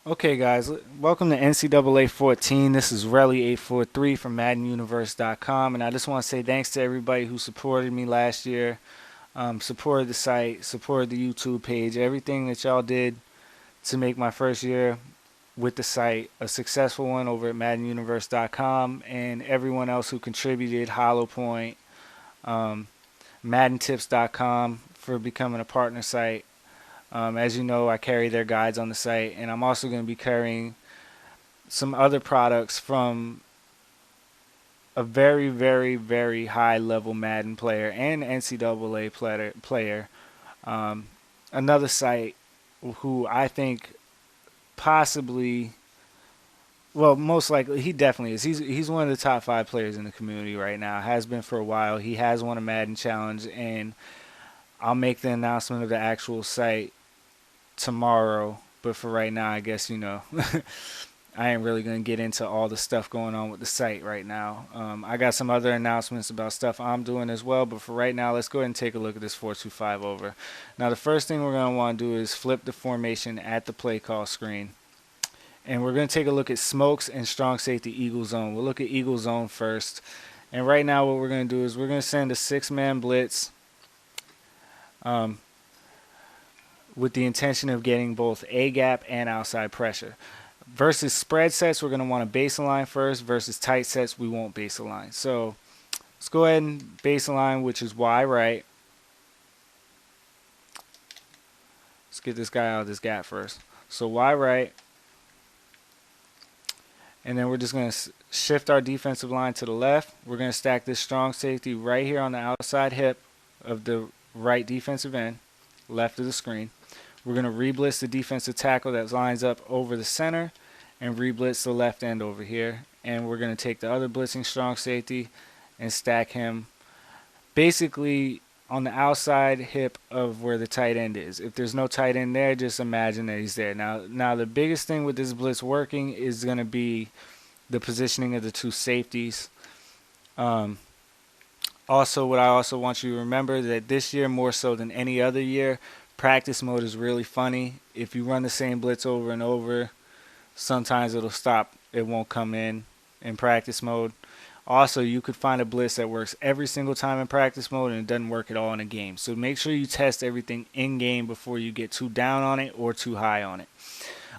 Okay, guys, welcome to NCAA 14. This is Relly843 from MaddenUniverse.com, and I just want to say thanks to everybody who supported me last year, supported the site, supported the YouTube page, everything that y'all did to make my first year with the site a successful one over at MaddenUniverse.com, and everyone else who contributed, HollowPoint, um, MaddenTips.com for becoming a partner site. As you know, I carry their guides on the site, and I'm also going to be carrying some other products from a very, very, very high level Madden player and NCAA player. Um, Another site who I think possibly, well, most likely, he definitely is. He's one of the top five players in the community right now. Has been for a while. He has won a Madden challenge, and I'll make the announcement of the actual site tomorrow. But for right now, I guess I ain't really gonna get into all the stuff going on with the site right now. I got some other announcements about stuff I'm doing as well, but for right now, let's go ahead and take a look at this 4-2-5 over. Now, the first thing we're gonna want to do is flip the formation at the play call screen, and we're gonna take a look at smokes and strong safety eagle zone. We'll look at eagle zone first, and right now, what we're gonna do is we're gonna send a six-man blitz. Um, with the intention of getting both A gap and outside pressure. Versus spread sets, we're going to want to base align first. Versus tight sets, we won't base align. So let's go ahead and base align, which is Y right. Let's get this guy out of this gap first. So Y right. And then we're just going to shift our defensive line to the left. We're going to stack this strong safety right here on the outside hip of the right defensive end, left of the screen. We're going to re-blitz the defensive tackle that lines up over the center and re-blitz the left end over here. And we're going to take the other blitzing strong safety and stack him basically on the outside hip of where the tight end is. If there's no tight end there, just imagine that he's there. Now the biggest thing with this blitz working is going to be the positioning of the two safeties. Also, what I also want you to remember that this year, more so than any other year, practice mode is really funny. If you run the same blitz over and over, sometimes it'll stop. It won't come in practice mode. Also, you could find a blitz that works every single time in practice mode and it doesn't work at all in a game. So make sure you test everything in game before you get too down on it or too high on it.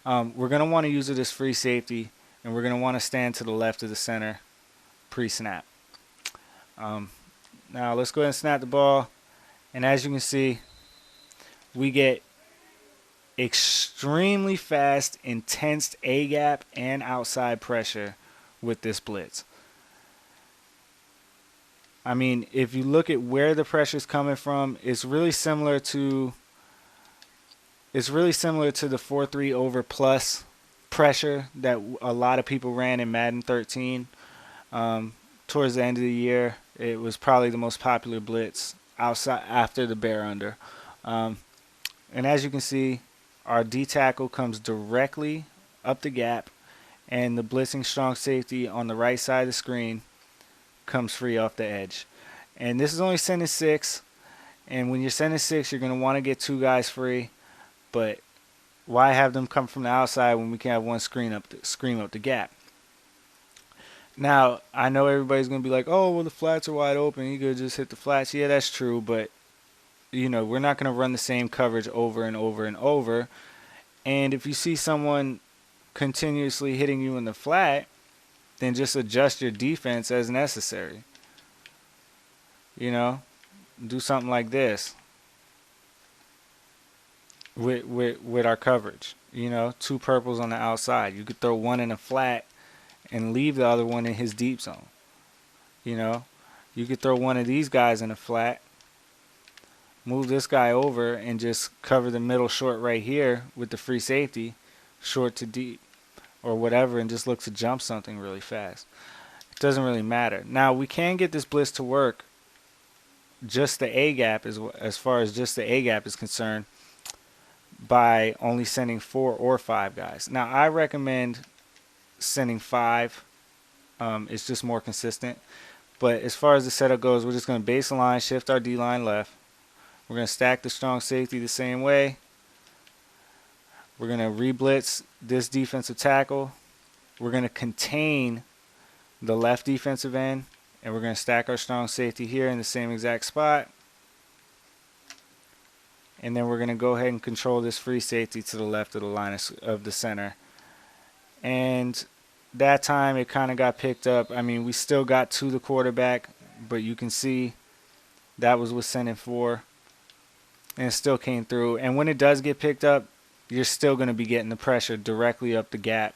We're going to want to use it as free safety, and we're going to want to stand to the left of the center pre-snap. Now let's go ahead and snap the ball, and as you can see, we get extremely fast, intense A-gap and outside pressure with this blitz. I mean, if you look at where the pressure is coming from, it's really similar to the 4-3 over plus pressure that a lot of people ran in Madden 13. Towards the end of the year, it was probably the most popular blitz outside after the bear under. And as you can see, our D tackle comes directly up the gap, and the blitzing strong safety on the right side of the screen comes free off the edge. And this is only sending 6, and when you're sending 6, you're going to want to get 2 guys free, but why have them come from the outside when we can have one screen up the gap? Now, I know everybody's going to be like, oh, well, the flats are wide open. You could just hit the flats. Yeah, that's true, but we're not going to run the same coverage over and over and over. And if you see someone continuously hitting you in the flat, then just adjust your defense as necessary. Do something like this with our coverage. 2 purples on the outside. You could throw one in a flat and leave the other one in his deep zone. You could throw one of these guys in a flat, move this guy over, and just cover the middle short right here with the free safety, short to deep, or whatever, and just look to jump something really fast. It doesn't really matter. Now, we can get this blitz to work just the A-gap, as far as just the A-gap is concerned, by only sending 4 or 5 guys. Now, I recommend sending 5. It's just more consistent. But as far as the setup goes, we're just going to base align, shift our D-line left. We're going to stack the strong safety the same way. We're going to re-blitz this defensive tackle. We're going to contain the left defensive end, and we're going to stack our strong safety here in the same exact spot. And then we're going to go ahead and control this free safety to the left of the line of the center. And that time it kind of got picked up. I mean, we still got to the quarterback, but you can see that was with sending 4. And it still came through. And when it does get picked up, you're still going to be getting the pressure directly up the gap,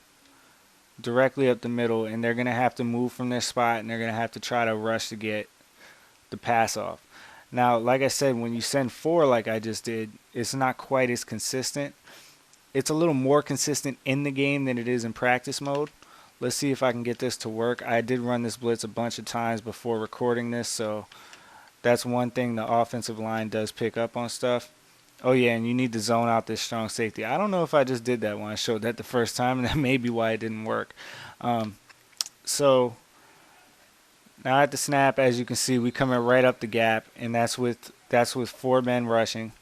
directly up the middle, and they're going to have to move from their spot, and they're going to have to try to rush to get the pass off. Now, like I said, when you send 4 like I just did, it's not quite as consistent. It's a little more consistent in the game than it is in practice mode. Let's see if I can get this to work. I did run this blitz a bunch of times before recording this, so that's one thing the offensive line does pick up on stuff. Oh, yeah, and you need to zone out this strong safety. I don't know if I just did that when I showed that the first time, and that may be why it didn't work. So now at the snap, as you can see, we coming right up the gap, and that's with 4 men rushing.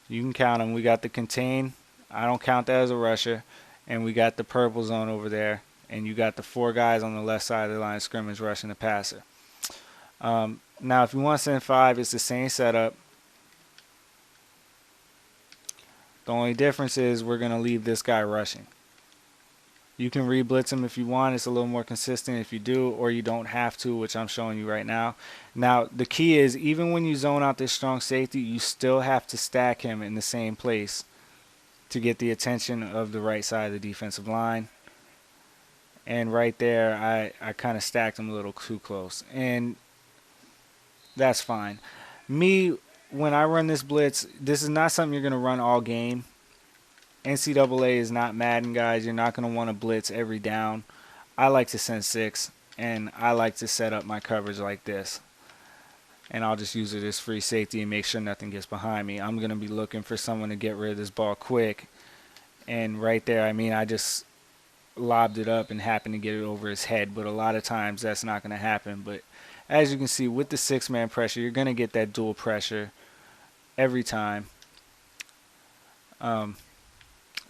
You can count them. We got the contain. I don't count that as a rusher. And we got the purple zone over there. And you got the 4 guys on the left side of the line of scrimmage rushing the passer. Now, if you want to send 5, it's the same setup. The only difference is we're going to leave this guy rushing. You can re-blitz him if you want. It's a little more consistent if you do, or you don't have to, which I'm showing you right now. Now, the key is even when you zone out this strong safety, you still have to stack him in the same place to get the attention of the right side of the defensive line. And right there, I kind of stacked him a little too close. And that's fine. Me, when I run this blitz, this is not something you're going to run all game. NCAA is not Madden, guys. You're not going to want to blitz every down. I like to send 6, and I like to set up my coverage like this. And I'll just use it as free safety and make sure nothing gets behind me. I'm going to be looking for someone to get rid of this ball quick. And right there, I mean, I just lobbed it up and happened to get it over his head. But a lot of times that's not going to happen. But as you can see, with the 6-man pressure, you're going to get that dual pressure every time.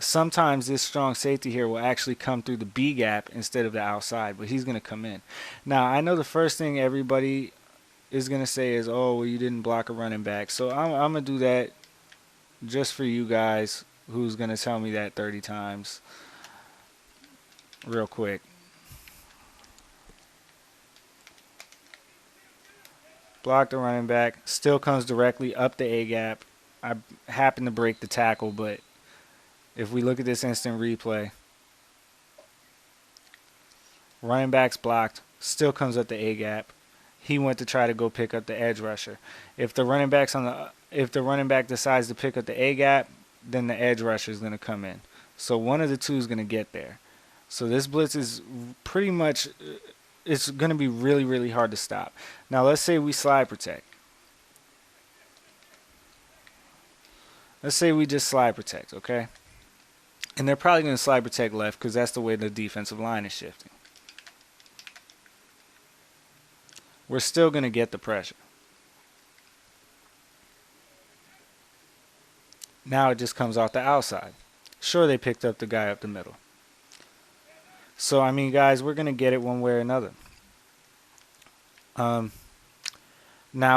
Sometimes this strong safety here will actually come through the B gap instead of the outside, but he's going to come in. Now, I know the first thing everybody is going to say is, oh, well, you didn't block a running back. So I'm going to do that just for you guys who's going to tell me that 30 times real quick. Block the running back. Still comes directly up the A gap. I happen to break the tackle, but if we look at this instant replay, running back's blocked, still comes up the A gap. He went to try to go pick up the edge rusher. If the running back decides to pick up the A gap, then the edge rusher is going to come in. So one of the two is going to get there. So this blitz is pretty much, it's going to be really, really hard to stop. Now let's say we slide protect. Let's say we just slide protect, okay? And they're probably going to slide protect left because that's the way the defensive line is shifting. We're still going to get the pressure. Now it just comes out the outside. Sure, they picked up the guy up the middle. So, I mean, guys, we're going to get it one way or another. Now,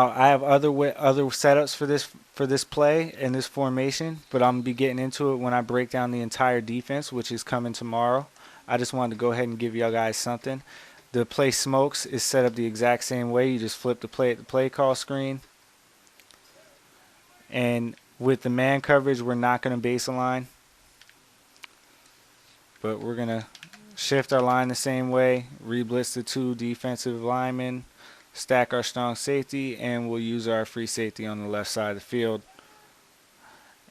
I have other setups for this play and this formation, but I'm going to be getting into it when I break down the entire defense, which is coming tomorrow. I just wanted to go ahead and give y'all guys something. The play smokes is set up the exact same way. You just flip the play at the play call screen. And with the man coverage, we're not going to base a line, but we're going to shift our line the same way, re-blitz the 2 defensive linemen, stack our strong safety, and we'll use our free safety on the left side of the field.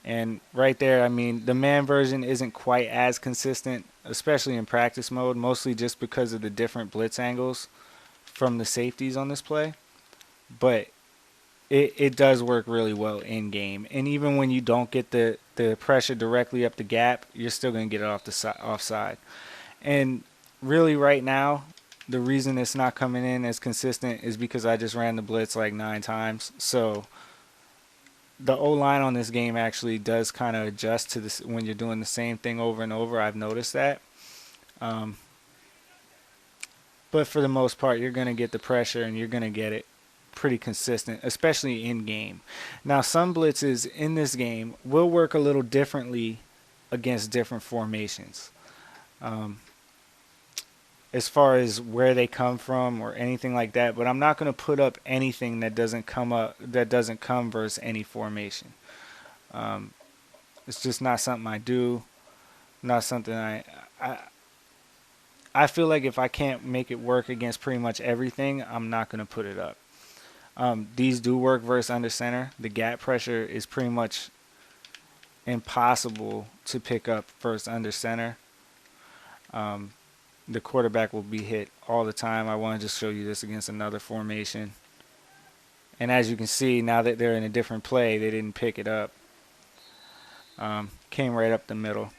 And right there, I mean, the man version isn't quite as consistent, especially in practice mode, mostly just because of the different blitz angles from the safeties on this play. But it does work really well in game. And even when you don't get the pressure directly up the gap, you're still going to get it offside. And really right now, the reason it's not coming in as consistent is because I just ran the blitz like 9 times. So the O-line on this game actually does kind of adjust to this when you're doing the same thing over and over. I've noticed that. Um, but for the most part, you're going to get the pressure and you're going to get it pretty consistent, especially in game. Now, some blitzes in this game will work a little differently against different formations. Um, as far as where they come from or anything like that, but I'm not going to put up anything that doesn't come versus any formation. Um, it's just not something I do. Not something I I feel like if I can't make it work against pretty much everything, I'm not going to put it up. These do work versus under center. The gap pressure is pretty much impossible to pick up versus under center. Um, the quarterback will be hit all the time. I want to just show you this against another formation. And as you can see, now that they're in a different play, they didn't pick it up. Came right up the middle.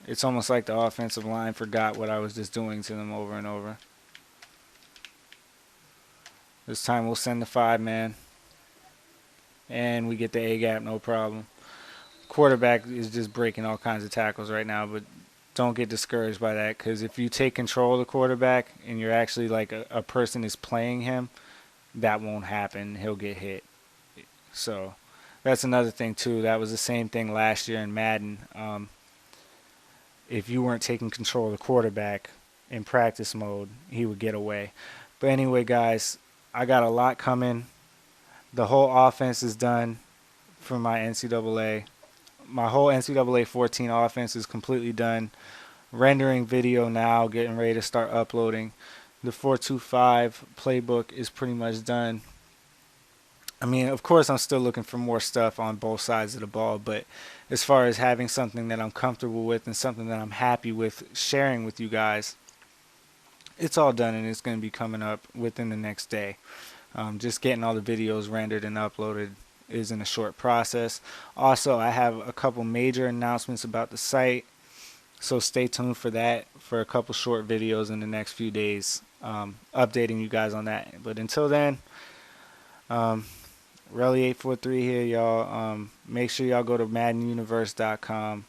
It's almost like the offensive line forgot what I was just doing to them over and over. This time we'll send the 5-man. And we get the A-gap, no problem. Quarterback is just breaking all kinds of tackles right now, but don't get discouraged by that, because if you take control of the quarterback and you're actually like a person is playing him, that won't happen. He'll get hit. So that's another thing too. That was the same thing last year in Madden. If you weren't taking control of the quarterback in practice mode, he would get away. But anyway, guys, I got a lot coming. The whole offense is done for my NCAA. My whole NCAA 14 offense is completely done. Rendering video now, getting ready to start uploading. The 4-2-5 playbook is pretty much done. I mean, of course, I'm still looking for more stuff on both sides of the ball, but as far as having something that I'm comfortable with and something that I'm happy with sharing with you guys, it's all done and it's going to be coming up within the next day. Just getting all the videos rendered and uploaded isn't a short process. Also, I have a couple major announcements about the site, so stay tuned for that, for a couple short videos in the next few days, updating you guys on that. But until then, Relly843 here, y'all. Make sure y'all go to MaddenUniverse.com.